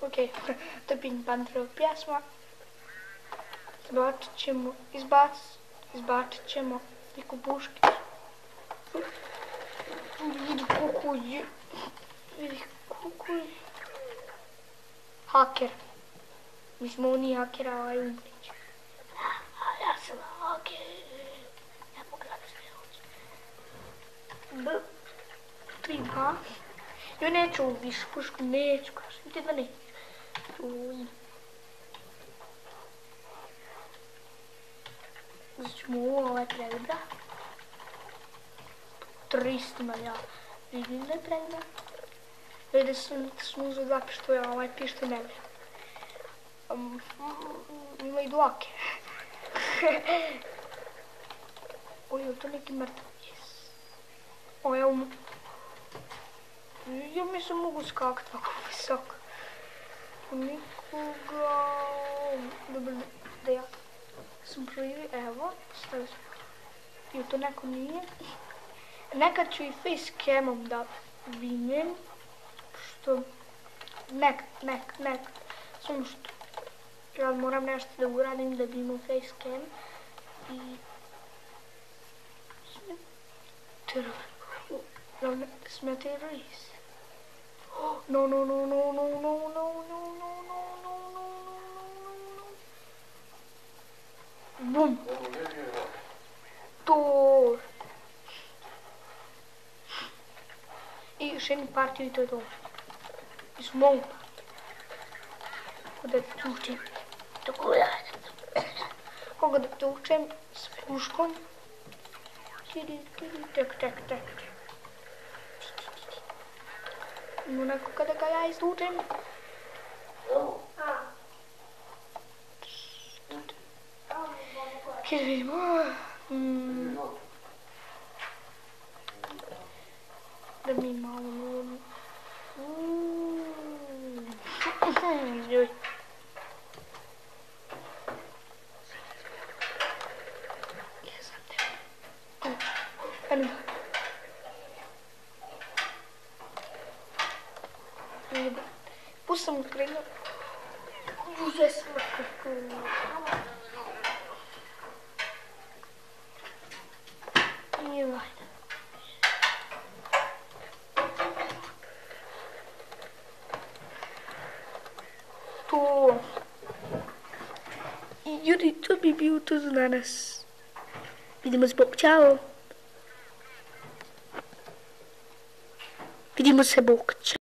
Ok, trpim Panterovu pjesma. Izbacit ćemo neku buškicu. Vidi kukulj. Haker. Mislim, ovo nije haker, a ovaj Umbrić. Ja sam haker. Ja pogledam sve hoće. 3-2. Ja neću ovu više pušku, neću, kažem ti da neću. Uzet ćemo ovaj prebra. 300 ja vidim da je prebra. Vede sam uzeo 2 pištolja, a ovaj pištolj ne vrem. Ima i dlake. Oj, je to neki mrtav? Yes. O, evo mu. Ja mislim mogu skakati tako visoko. Nikoga. Dobro, da ja sam prvi, evo, stavio sam. I to neko nije. Nekad ću i facecamom da vidim. Što, nekad. Samo što ja moram nešto da uradim da bi imao facecam. I... Smete ris. No. Bum. Tor. I još jednu partiju i to je to. I smoke. Kako da tučem. Kako da tučem s puškom. Tak. Ima neko kada ga ja izlučem. Kada vidimo. Da mi malo ljudi. Joj. Jesam te. Eno. Pustam krenuo. Uze smrtku. Nije vajda. To. I ljudi, to bi bio to za danas. Vidimo se, bok, čao. Vidimo se, bok, čao.